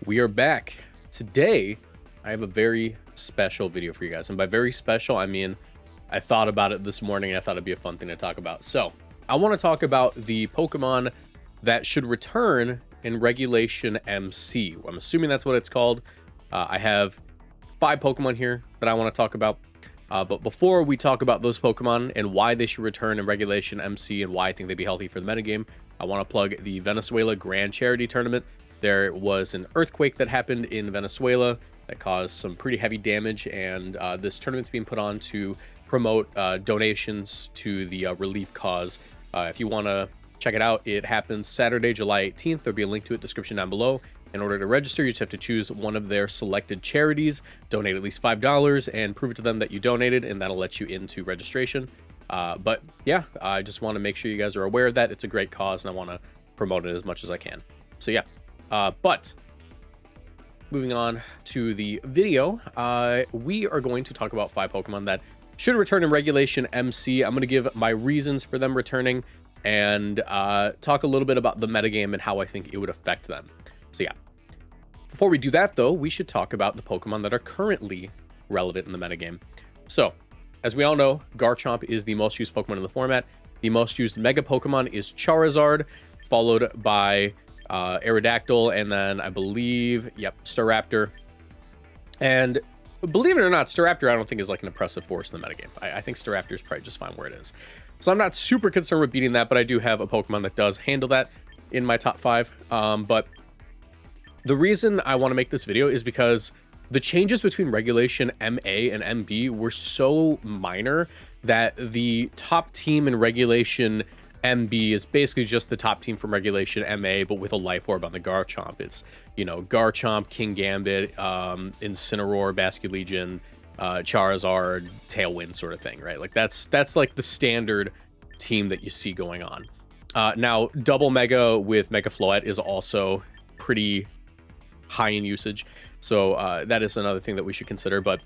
We are back. Today, I have a very special video for you guys. And by very special, I mean, I thought about it this morning and I thought it'd be a fun thing to talk about. So, I want to talk about the Pokemon that should return in Regulation MC. I'm assuming that's what it's called. I have 5 Pokemon here that I want to talk about. But before we talk about those Pokemon and why they should return in Regulation MC and why I think they'd be healthy for the metagame, I want to plug the Venezuela Grand Charity Tournament. There was an earthquake that happened in Venezuela that caused some pretty heavy damage, and this tournament's being put on to promote donations to the relief cause. If you want to check it out, it happens Saturday, July 18th. There'll be a link to it in the description down below. In order to register, you just have to choose one of their selected charities, donate at least $5, and prove it to them that you donated, and that'll let you into registration. But yeah, I just want to make sure you guys are aware of that. It's a great cause, and I want to promote it as much as I can. So yeah. But moving on to the video, we are going to talk about 5 Pokemon that should return in Regulation MC. I'm going to give my reasons for them returning and talk a little bit about the metagame and how I think it would affect them. So yeah, before we do that though, we should talk about the Pokemon that are currently relevant in the metagame. So, as we all know, Garchomp is the most used Pokemon in the format. The most used Mega Pokemon is Charizard, followed by Aerodactyl, and then I believe, Staraptor. And believe it or not, Staraptor I don't think is like an impressive force in the metagame. I think Staraptor is probably just fine where it is. So I'm not super concerned with beating that, but I do have a Pokemon that does handle that in my top 5. But the reason I want to make this video is because the changes between Regulation MA and MB were so minor that the top team in Regulation MB is basically just the top team from Regulation MA, but with a Life Orb on the Garchomp. It's, you know, Garchomp, Kingambit, Incineroar, Basculegion, Charizard, Tailwind sort of thing, right? Like that's like the standard team that you see going on. Now, Double Mega with Mega Floette is also pretty high in usage, so that is another thing that we should consider. But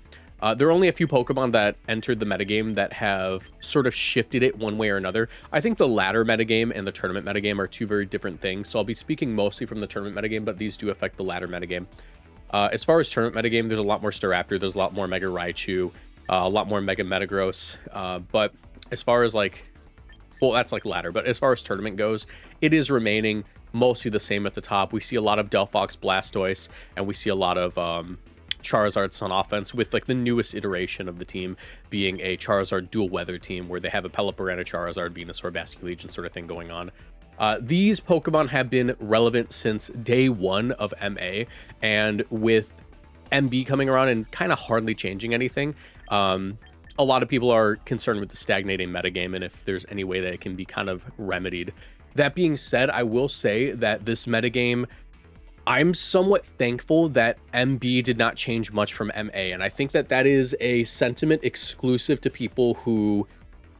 there are only a few Pokemon that entered the metagame that have sort of shifted it one way or another. I think the ladder metagame and the tournament metagame are 2 very different things, so I'll be speaking mostly from the tournament metagame, but these do affect the ladder metagame. As far as tournament metagame, there's a lot more Staraptor, there's a lot more Mega Raichu, a lot more Mega Metagross, but as far as like, well, that's like ladder, but as far as tournament goes, it is remaining mostly the same at the top. We see a lot of Delphox, Blastoise, and we see a lot of Charizards on offense, with like the newest iteration of the team being a Charizard dual weather team where they have a Pelipper and a Charizard, Venusaur, Basculegion sort of thing going on. These Pokemon have been relevant since day 1 of MA, and with MB coming around and kind of hardly changing anything, a lot of people are concerned with the stagnating metagame and if there's any way that it can be kind of remedied. That being said, I will say that this metagame, I'm somewhat thankful that MB did not change much from MA, and I think that that is a sentiment exclusive to people who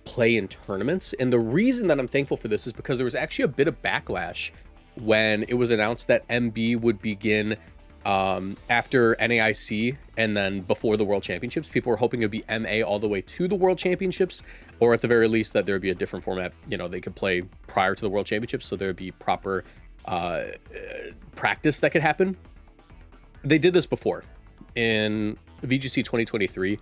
play in tournaments. And the reason that I'm thankful for this is because there was actually a bit of backlash when it was announced that MB would begin after NAIC and then before the World Championships. People were hoping it would be MA all the way to the World Championships, or at the very least that there would be a different format, you know, they could play prior to the World Championships, so there would be proper practice that could happen. They did this before in VGC 2023.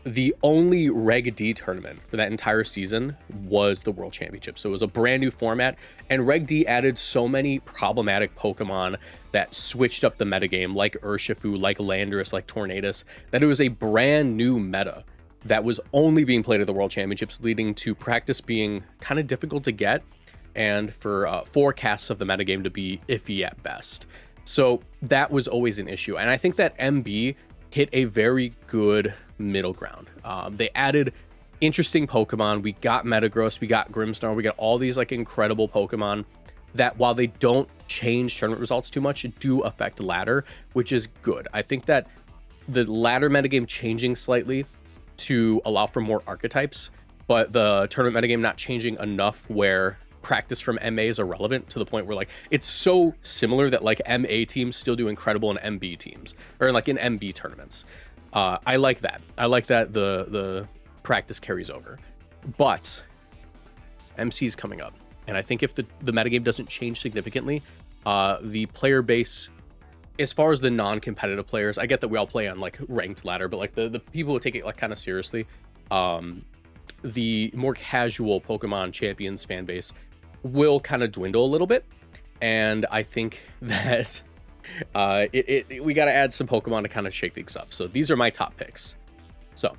The only Reg D tournament for that entire season was the World Championship, so it was a brand new format, and Reg D added so many problematic Pokemon that switched up the metagame, like Urshifu, like Landorus, like Tornadus, that it was a brand new meta that was only being played at the World Championships, leading to practice being kind of difficult to get and for forecasts of the metagame to be iffy at best. So that was always an issue, and I think that MB hit a very good middle ground. They added interesting Pokemon. We got Metagross, we got Grimmsnarl, we got all these like incredible Pokemon that, while they don't change tournament results too much, do affect ladder, which is good. I think that the ladder metagame changing slightly to allow for more archetypes, but the tournament metagame not changing enough where practice from MA is irrelevant, to the point where like it's so similar that like MA teams still do incredible in MB teams, or like in MB tournaments. I like that. I like that the practice carries over. But MC is coming up, and I think if the metagame doesn't change significantly, the player base as far as the non-competitive players, I get that we all play on like ranked ladder, but like the people who take it like kind of seriously, the more casual Pokemon Champions fan base will kind of dwindle a little bit. And I think that we got to add some Pokemon to kind of shake things up. So these are my top picks. So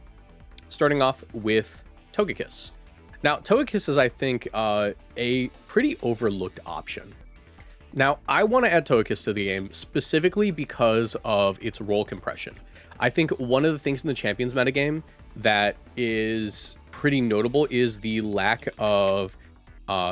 starting off with Togekiss. Now, Togekiss is, I think, a pretty overlooked option. Now, I want to add Togekiss to the game specifically because of its roll compression. I think one of the things in the Champions metagame that is pretty notable is the lack of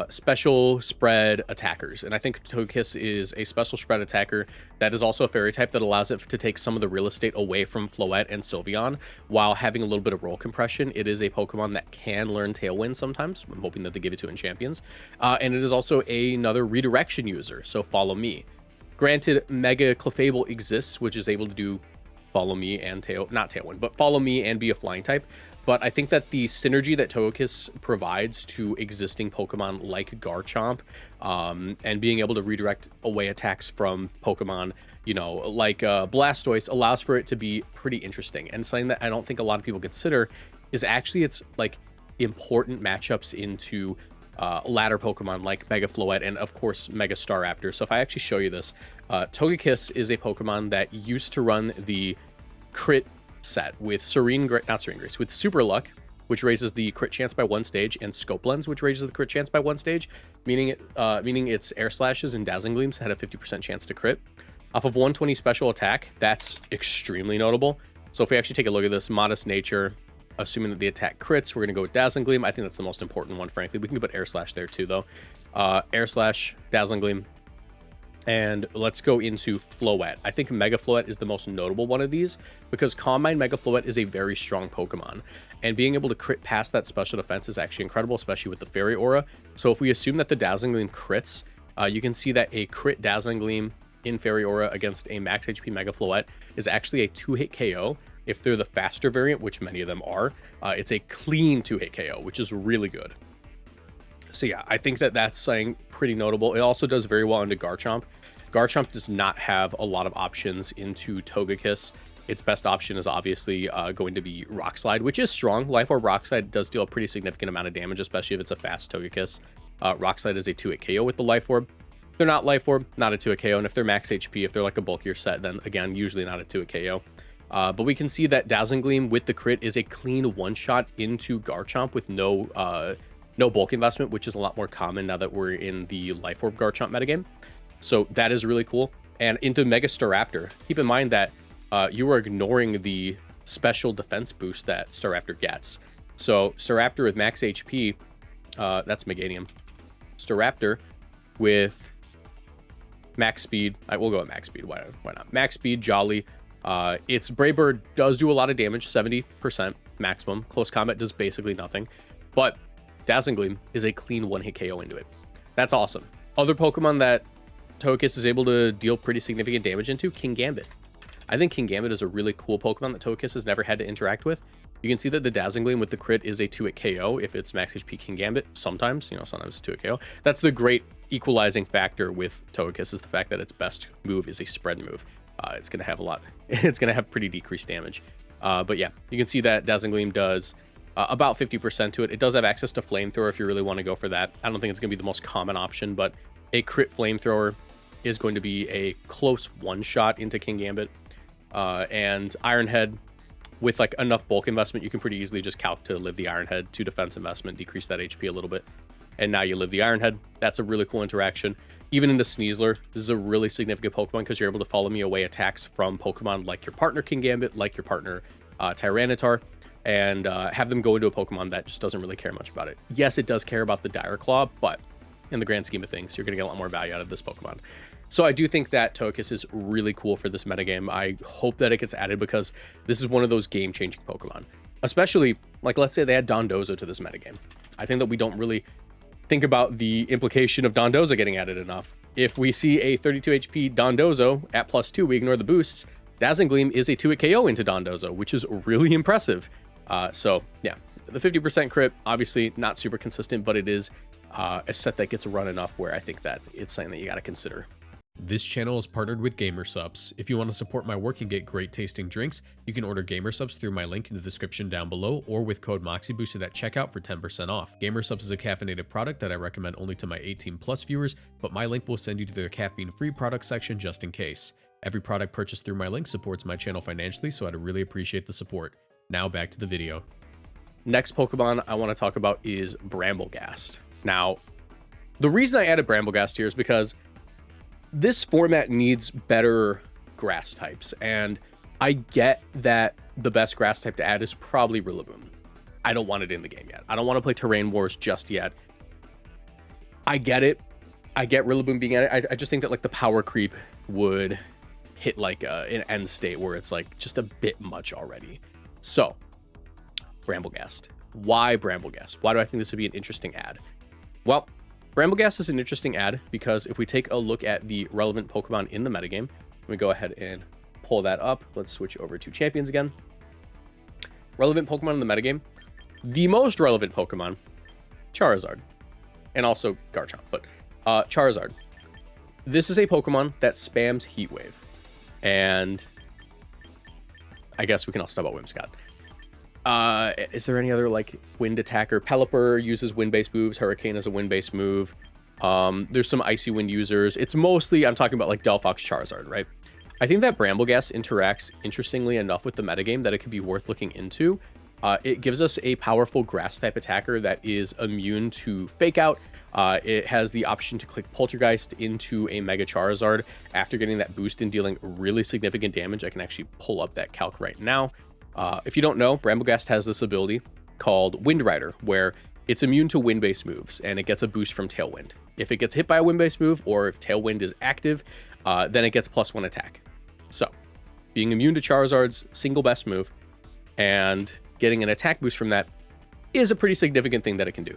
special spread attackers. And I think Togekiss is a special spread attacker that is also a fairy type that allows it to take some of the real estate away from Floette and Sylveon while having a little bit of roll compression. It is a Pokemon that can learn Tailwind sometimes. I'm hoping that they give it to in Champions. And it is also another redirection user, so Follow Me. Granted, Mega Clefable exists, which is able to do Follow Me and not Tailwind, but Follow Me and be a flying type. But I think that the synergy that Togekiss provides to existing Pokemon like Garchomp, and being able to redirect away attacks from Pokemon, you know, like Blastoise, allows for it to be pretty interesting. And something that I don't think a lot of people consider is actually its like important matchups into ladder Pokemon like Mega Floette and of course Mega Staraptor. So if I actually show you this, Togekiss is a Pokemon that used to run the crit set with with Super Luck, which raises the crit chance by 1 stage, and Scope Lens, which raises the crit chance by 1 stage, meaning its Air Slashes and Dazzling Gleams had a 50% chance to crit. Off of 120 special attack, that's extremely notable. So if we actually take a look at this, Modest Nature, assuming that the attack crits, we're going to go with Dazzling Gleam. I think that's the most important one, frankly. We can put Air Slash there too, though. Air Slash, Dazzling Gleam. And let's go into Floette. I think Mega Floette is the most notable one of these because Combine Mega Floette is a very strong Pokemon. And being able to crit past that special defense is actually incredible, especially with the Fairy Aura. So if we assume that the Dazzling Gleam crits, you can see that a crit Dazzling Gleam in Fairy Aura against a max HP Mega Floette is actually a 2-hit KO. If they're the faster variant, which many of them are, it's a clean 2-hit KO, which is really good. So yeah, I think that that's something pretty notable. It also does very well into Garchomp. Garchomp does not have a lot of options into Togekiss. Its best option is obviously going to be Rock Slide, which is strong. Life Orb Rock Slide does deal a pretty significant amount of damage, especially if it's a fast Togekiss. Rock Slide is a 2-hit KO with the Life Orb. If they're not Life Orb, not a 2-hit KO. And if they're max HP, if they're like a bulkier set, then again, usually not a 2-hit KO. But we can see that Dazzling Gleam with the crit is a clean one-shot into Garchomp with no bulk investment, which is a lot more common now that we're in the Life Orb Garchomp metagame. So that is really cool. And into Mega Staraptor, keep in mind that you are ignoring the special defense boost that Staraptor gets. So Staraptor with max HP, that's Meganium. Staraptor with max speed, we'll go with max speed, why not? Max speed, Jolly. Its Brave Bird does do a lot of damage, 70% maximum. Close Combat does basically nothing. But Dazzling Gleam is a clean 1-hit KO into it. That's awesome. Other Pokemon that Togekiss is able to deal pretty significant damage into, Kingambit. I think Kingambit is a really cool Pokemon that Togekiss has never had to interact with. You can see that the Dazzling Gleam with the crit is a 2-hit KO if it's max HP Kingambit. Sometimes, sometimes it's 2-hit KO. That's the great equalizing factor with Togekiss, is the fact that its best move is a spread move. It's going to have it's going to have pretty decreased damage. But yeah, you can see that Dazzling Gleam does about 50% to it. It does have access to Flamethrower if you really want to go for that. I don't think it's going to be the most common option, but a crit Flamethrower is going to be a close one-shot into Kingambit. And Iron Head, with like enough bulk investment, you can pretty easily just calc to live the Iron Head, 2 defense investment, decrease that HP a little bit. And now you live the Iron Head. That's a really cool interaction. Even into Sneasler, this is a really significant Pokemon because you're able to follow me away attacks from Pokemon like your partner Kingambit, like your partner Tyranitar, and have them go into a Pokemon that just doesn't really care much about it. Yes, it does care about the Dire Claw, but in the grand scheme of things, you're going to get a lot more value out of this Pokemon. So I do think that Togekiss is really cool for this metagame. I hope that it gets added because this is one of those game-changing Pokemon. Especially, like, let's say they add Dondozo to this metagame. I think that we don't really think about the implication of Dondozo getting added enough. If we see a 32 HP Dondozo at +2, we ignore the boosts. Dazzling Gleam is a 2-hit KO into Dondozo, which is really impressive. So yeah, the 50% crit, obviously not super consistent, but it is a set that gets run enough where I think that it's something that you got to consider. This channel is partnered with Gamersubs. If you want to support my work and get great tasting drinks, you can order Gamersubs through my link in the description down below or with code Moxie boosted at checkout for 10% off. Gamersubs is a caffeinated product that I recommend only to my 18+ viewers, but my link will send you to their caffeine-free product section just in case. Every product purchased through my link supports my channel financially, so I'd really appreciate the support. Now back to the video. Next Pokemon I want to talk about is Bramblegast. Now, the reason I added Bramblegast here is because this format needs better grass types, and I get that the best grass type to add is probably Rillaboom. I don't want it in the game yet. I don't want to play Terrain Wars just yet. I get it. I get Rillaboom being added. I just think that like the power creep would hit like an end state where it's like just a bit much already. So, Bramblegast. Why Bramblegast? Why do I think this would be an interesting ad? Well, Bramblegast is an interesting ad because if we take a look at the relevant Pokemon in the metagame, let me go ahead and pull that up. Let's switch over to champions again. Relevant Pokemon in the metagame. The most relevant Pokemon, Charizard. And also Garchomp, but Charizard. This is a Pokemon that spams Heat Wave. And I guess we can all stop about Whimsicott. Is there any other like wind attacker? Pelipper uses wind-based moves. Hurricane is a wind-based move. There's some icy wind users. It's mostly, I'm talking about like Delphox Charizard, right? I think that Bramblegast interacts interestingly enough with the metagame that it could be worth looking into. It gives us a powerful grass type attacker that is immune to Fake Out. It has the option to click Poltergeist into a Mega Charizard after getting that boost and dealing really significant damage. I can actually pull up that calc right now. If you don't know, Bramblegast has this ability called Wind Rider, where it's immune to wind-based moves, and it gets a boost from Tailwind. If it gets hit by a wind-based move, or if Tailwind is active, then it gets +1 attack. So, being immune to Charizard's single best move, and getting an attack boost from that is a pretty significant thing that it can do.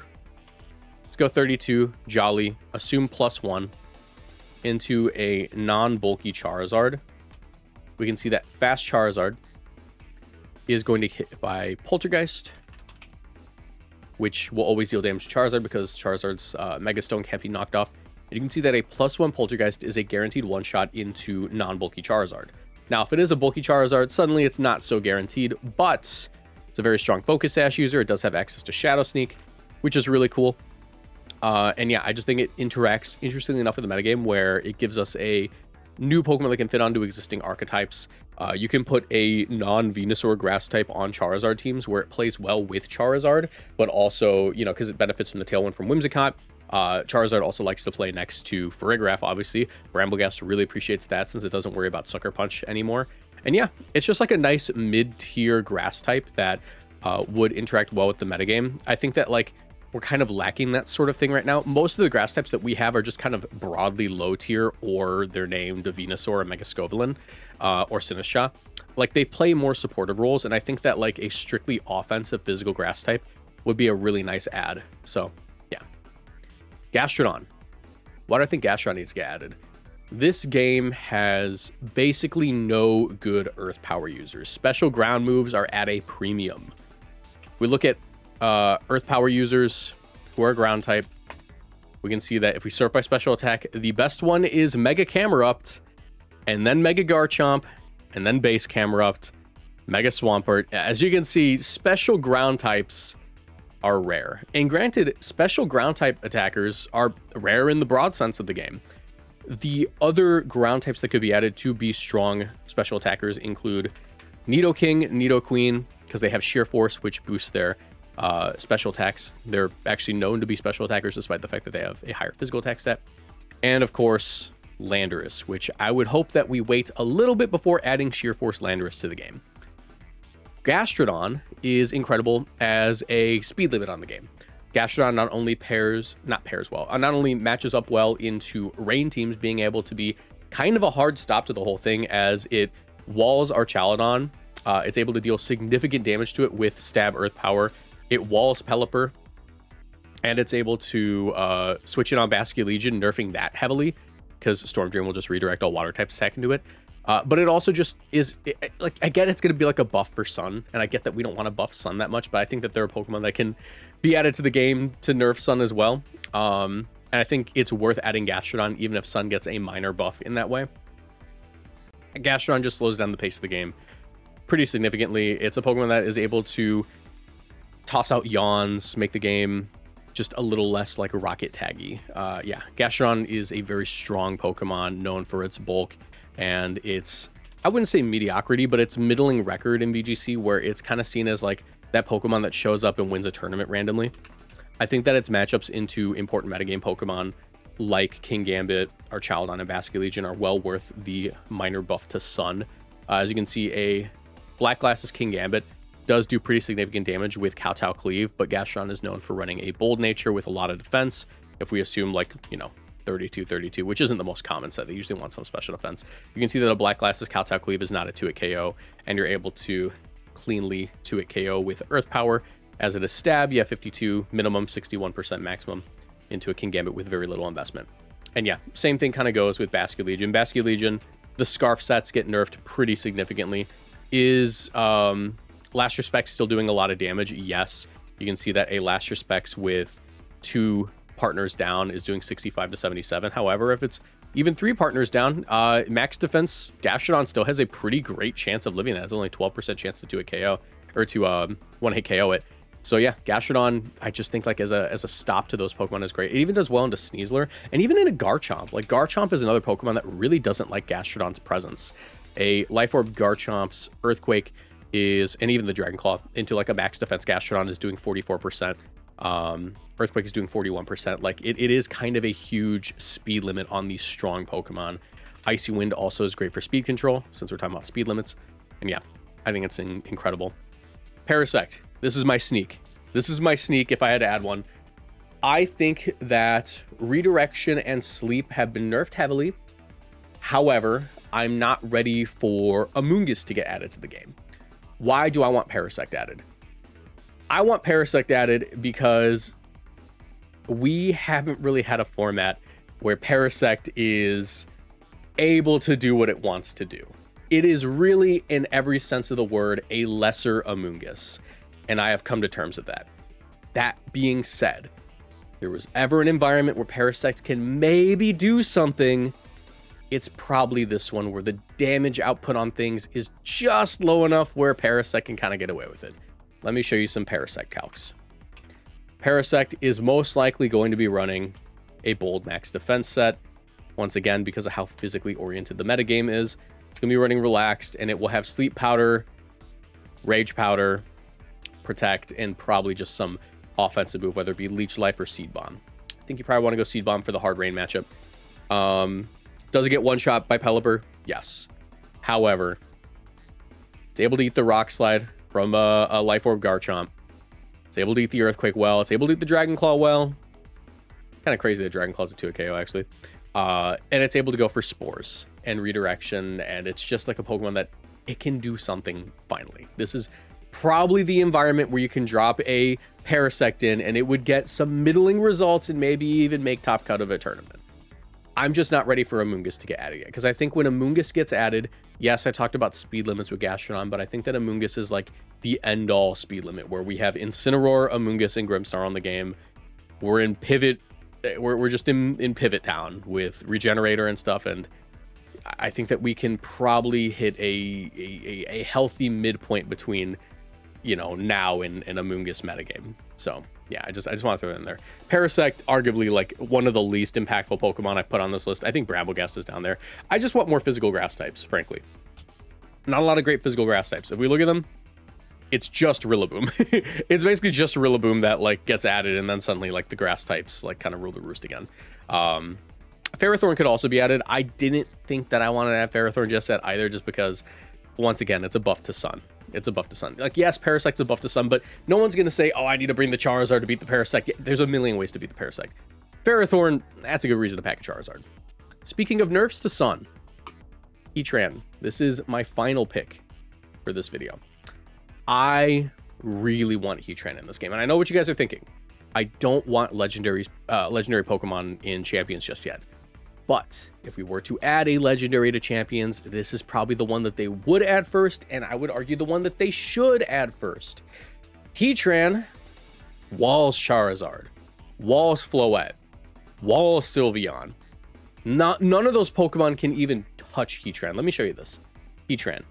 Let's go 32, Jolly, assume +1 into a non-bulky Charizard. We can see that fast Charizard is going to get hit by Poltergeist, which will always deal damage to Charizard because Charizard's Mega Stone can't be knocked off. And you can see that a +1 Poltergeist is a guaranteed one-shot into non-bulky Charizard. Now, if it is a bulky Charizard, suddenly it's not so guaranteed, but it's a very strong Focus Sash user. It does have access to Shadow Sneak, which is really cool. And yeah, I just think it interacts interestingly enough with the metagame where it gives us a new Pokemon that can fit onto existing archetypes. You can put a non-Venusaur grass type on Charizard teams where it plays well with Charizard, but also, you know, because it benefits from the Tailwind from Whimsicott. Charizard also likes to play next to Farigiraf, obviously. Bramblegast really appreciates that since it doesn't worry about Sucker Punch anymore. And yeah, it's just like a nice mid-tier grass type that would interact well with the metagame. I think that like we're kind of lacking that sort of thing right now. Most of the grass types that we have are just kind of broadly low tier, or they're named a Venusaur, or Megascovelin, or Sinistcha. Like they play more supportive roles, and I think that like a strictly offensive physical grass type would be a really nice add. So yeah. Gastrodon. Why do I think Gastrodon needs to get added? This game has basically no good earth power users. Special ground moves are at a premium. We look at earth power users who are ground type. We can see that if we sort by special attack, the best one is Mega Camerupt, and then Mega Garchomp, and then Base Camerupt, Mega Swampert. As you can see, special ground types are rare. And granted, special ground type attackers are rare in the broad sense of the game. The other ground types that could be added to be strong special attackers include Nidoking, Nidoqueen, because they have Sheer Force, which boosts their special attacks. They're actually known to be special attackers despite the fact that they have a higher physical attack stat. And of course, Landorus, which I would hope that we wait a little bit before adding Sheer Force Landorus to the game. Gastrodon is incredible as a speed limit on the game. Gastrodon not only matches up well into rain teams, being able to be kind of a hard stop to the whole thing as it walls Archaludon. It's able to deal significant damage to it with Stab Earth Power. It walls Pelipper, and it's able to switch it on Basculegion, nerfing that heavily, because Storm Drain will just redirect all water types attack into it. But it also just is, like, I get it's going to be like a buff for Sun, and I get that we don't want to buff Sun that much, but I think that there are Pokemon that can be added to the game to nerf Sun as well. And I think it's worth adding Gastrodon, even if Sun gets a minor buff in that way. Gastrodon just slows down the pace of the game pretty significantly. It's a Pokemon that is able to toss out yawns, make the game just a little less like rocket taggy. Yeah, Gastrodon is a very strong Pokemon, known for its bulk and its, I wouldn't say mediocrity, but its middling record in VGC, where it's kind of seen as like that Pokemon that shows up and wins a tournament randomly. I think that its matchups into important metagame Pokemon like King Gambit, Archaladon, and Basculegion are well worth the minor buff to Sun. As you can see, a Black Glasses King Gambit does do pretty significant damage with Kowtow Cleave, but Gastrodon is known for running a bold nature with a lot of defense. If we assume, like, you know, 32-32, which isn't the most common set, they usually want some special defense. You can see that a Black Glasses Kowtow Cleave is not a 2-hit KO, and you're able to cleanly 2-hit KO with Earth Power. As it is stab, you have 52 minimum, 61% maximum into a King Gambit with very little investment. And yeah, same thing kind of goes with Basculegion. Basculegion, the Scarf sets get nerfed pretty significantly. Is Last Respect's still doing a lot of damage? Yes. You can see that a Last Respect's with 2 partners down is doing 65 to 77. However, if it's even 3 partners down, max defense, Gastrodon still has a pretty great chance of living that. It's only 12% chance to 2-hit KO, or to 1-hit KO it. So yeah, Gastrodon, I just think like as a stop to those Pokemon is great. It even does well into Sneasler, and even into Garchomp. Like, Garchomp is another Pokemon that really doesn't like Gastrodon's presence. A Life Orb Garchomp's Earthquake is, and even the Dragon Claw into like a max defense Gastrodon is doing 44%. Earthquake is doing 41%. Like, it is kind of a huge speed limit on these strong Pokemon. Icy Wind also is great for speed control, since we're talking about speed limits. And yeah, I think it's incredible. Parasect. This is my sneak. This is my sneak if I had to add one. I think that Redirection and Sleep have been nerfed heavily. However, I'm not ready for Amoonguss to get added to the game. Why do I want Parasect added? I want Parasect added because we haven't really had a format where Parasect is able to do what it wants to do. It is really, in every sense of the word, a lesser Amoonguss, and I have come to terms with that. That being said, if there was ever an environment where Parasect can maybe do something, it's probably this one, where the damage output on things is just low enough where Parasect can kind of get away with it. Let me show you some Parasect calcs. Parasect is most likely going to be running a bold max defense set. Once again, because of how physically oriented the metagame is, it's going to be running relaxed, and it will have Sleep Powder, Rage Powder, Protect, and probably just some offensive move, whether it be Leech Life or Seed Bomb. I think you probably want to go Seed Bomb for the hard rain matchup. Does it get one shot by Pelipper? Yes. However, it's able to eat the Rock Slide from a Life Orb Garchomp. It's able to eat the Earthquake well. It's able to eat the Dragon Claw well. Kind of crazy that Dragon Claw's a 2-hit KO, actually. And it's able to go for Spores and Redirection, and it's just like a Pokemon that it can do something finally. This is probably the environment where you can drop a Parasect in, and it would get some middling results and maybe even make top cut of a tournament. I'm just not ready for Amoonguss to get added yet, because I think when Amoonguss gets added, yes, I talked about speed limits with Gastrodon, but I think that Amoonguss is like the end-all speed limit, where we have Incineroar, Amoonguss, and Grimmsnarl on the game. We're in Pivot, we're just in Pivot Town with Regenerator and stuff, and I think that we can probably hit a healthy midpoint between, you know, now and Amoonguss metagame. So yeah, I just want to throw that in there. Parasect, arguably like one of the least impactful Pokemon I've put on this list. I think Brambleghast is down there. I just want more physical grass types, frankly. Not a lot of great physical grass types. If we look at them, it's just Rillaboom. It's basically just Rillaboom that like gets added, and then suddenly like the grass types like kind of rule the roost again. Ferrothorn could also be added. I didn't think that I wanted to add Ferrothorn just yet either, just because once again, it's a buff to Sun. It's a buff to Sun. Like, yes, Parasect's a buff to Sun, but no one's going to say, oh, I need to bring the Charizard to beat the Parasect. Yeah, there's a million ways to beat the Parasect. Ferrothorn, that's a good reason to pack a Charizard. Speaking of nerfs to Sun, Heatran. This is my final pick for this video. I really want Heatran in this game, and I know what you guys are thinking. I don't want legendary Pokemon in Champions just yet. But if we were to add a legendary to Champions, this is probably the one that they would add first, and I would argue the one that they should add first. Heatran, Walls Charizard, Walls Floette. Wall Sylveon. None of those Pokemon can even touch Heatran. Let me show you this. Heatran.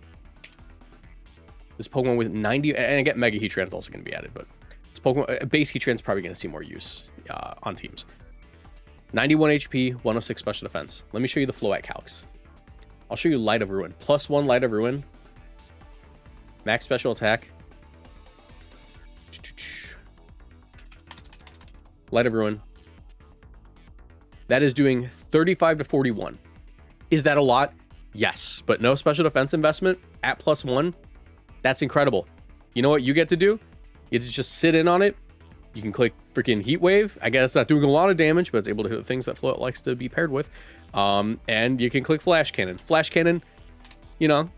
This Pokemon with 90, and I get Mega Heatran's also going to be added, but this Pokemon, base Heatran's probably going to see more use on teams. 91 HP, 106 special defense. Let me show you the Float calcs. I'll show you Light of Ruin. +1 Light of Ruin. Max special attack. Light of Ruin. That is doing 35 to 41. Is that a lot? Yes, but no special defense investment at +1. That's incredible. You know what you get to do? You get to just sit in on it. You can click freaking Heat Wave. I guess it's not doing a lot of damage, but it's able to hit the things that Float likes to be paired with. And you can click Flash Cannon. Flash Cannon, you know,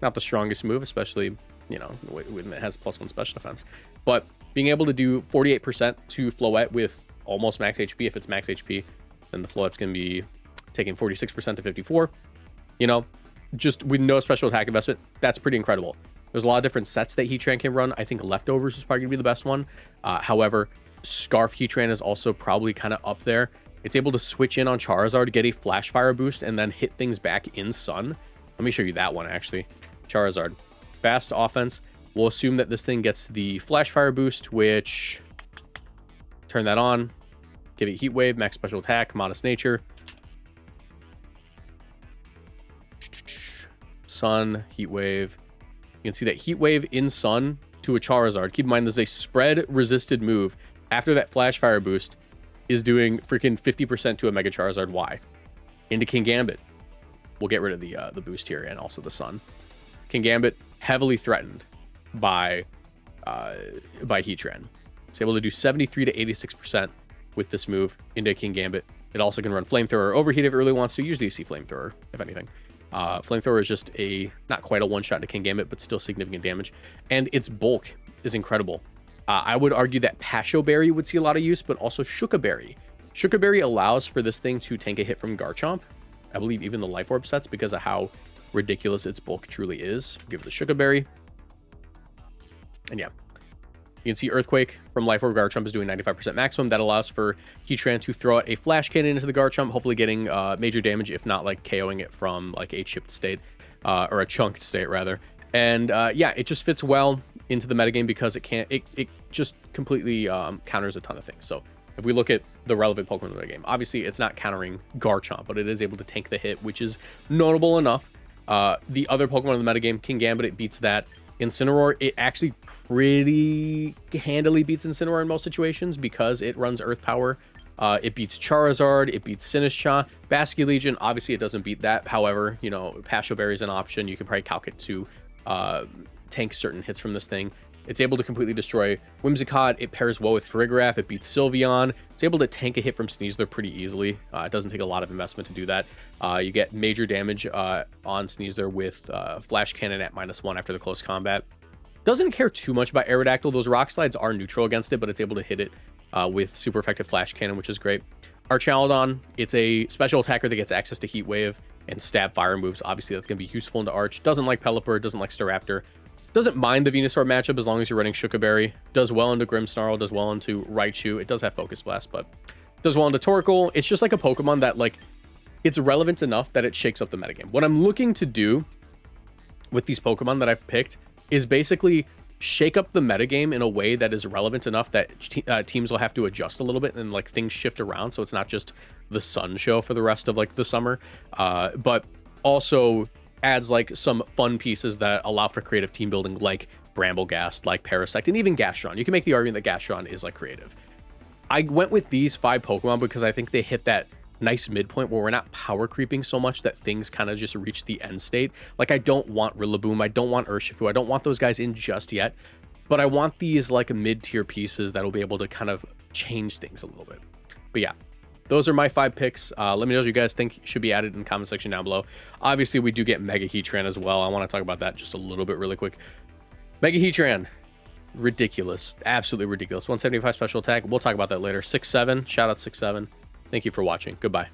not the strongest move, especially, you know, when it has +1 special defense. But being able to do 48% to Float with almost max HP, if it's max HP, then the Float's going to be taking 46% to 54. You know, just with no special attack investment, that's pretty incredible. There's a lot of different sets that Heatran can run. I think Leftovers is probably going to be the best one. However, Scarf Heatran is also probably kind of up there. It's able to switch in on Charizard, get a Flash Fire boost, and then hit things back in Sun. Let me show you that one, actually. Charizard. Fast offense. We'll assume that this thing gets the Flash Fire boost, which... Turn that on. Give it Heat Wave, max special attack, modest nature. Sun, Heat Wave. You can see that Heat Wave in Sun to a Charizard. Keep in mind, this is a spread resisted move. After that Flash Fire boost is doing freaking 50% to a Mega Charizard. Why? Into Kingambit. We'll get rid of the boost here and also the Sun. Kingambit heavily threatened by Heatran. It's able to do 73 to 86% with this move into Kingambit. It also can run Flamethrower or Overheat if it really wants to. Usually you see Flamethrower, if anything. Flamethrower is just not quite a one-shot to Kingambit, but still significant damage. And its bulk is incredible. I would argue that Pasho Berry would see a lot of use, but also Shuka Berry. Shuka Berry allows for this thing to tank a hit from Garchomp. I believe even the Life Orb sets, because of how ridiculous its bulk truly is. Give it the Shuka Berry. And yeah. You can see Earthquake from Life Orb Garchomp is doing 95% maximum. That allows for Heatran to throw out a Flash Cannon into the Garchomp, hopefully getting major damage, if not like KOing it from like a chipped state, or a chunked state rather. And yeah, it just fits well into the metagame because it just completely counters a ton of things. So if we look at the relevant Pokemon in the game, obviously it's not countering Garchomp, but it is able to tank the hit, which is notable enough. The other Pokemon in the metagame, Kingambit, it beats that. Incineroar, it actually pretty handily beats Incineroar in most situations because it runs Earth Power. It beats Charizard, it beats Sinistcha. Basculegion, obviously it doesn't beat that. However, you know, Pasho Berry is an option. You can probably calc it to tank certain hits from this thing. It's able to completely destroy Whimsicott. It pairs well with Farigiraf. It beats Sylveon. It's able to tank a hit from Sneasler pretty easily. It doesn't take a lot of investment to do that. You get major damage on Sneasler with Flash Cannon at -1 after the close combat. Doesn't care too much about Aerodactyl. Those Rock Slides are neutral against it, but it's able to hit it with super effective Flash Cannon, which is great. Archaludon, it's a special attacker that gets access to Heat Wave and Stab Fire moves. Obviously, that's going to be useful into Arch. Doesn't like Pelipper, doesn't like Staraptor. Doesn't mind the Venusaur matchup as long as you're running Shuka Berry. Does well into Grimmsnarl, does well into Raichu. It does have Focus Blast, but does well into Torkoal. It's just like a Pokemon that, like, it's relevant enough that it shakes up the metagame. What I'm looking to do with these Pokemon that I've picked is basically shake up the metagame in a way that is relevant enough that teams will have to adjust a little bit and, like, things shift around, so it's not just the Sun show for the rest of, like, the summer, but also adds like some fun pieces that allow for creative team building, like Brambleghast, like Parasect, and even Gastron. You can make the argument that Gastron is like creative. I went with these 5 Pokemon because I think they hit that nice midpoint where we're not power creeping so much that things kind of just reach the end state. Like, I don't want Rillaboom, I don't want Urshifu, I don't want those guys in just yet, but I want these like mid-tier pieces that will be able to kind of change things a little bit. But yeah, those are my 5 picks. Let me know what you guys think should be added in the comment section down below. Obviously, we do get Mega Heatran as well. I want to talk about that just a little bit really quick. Mega Heatran, ridiculous. Absolutely ridiculous. 175 special attack. We'll talk about that later. 6'7". Shout out 6'7". Thank you for watching. Goodbye.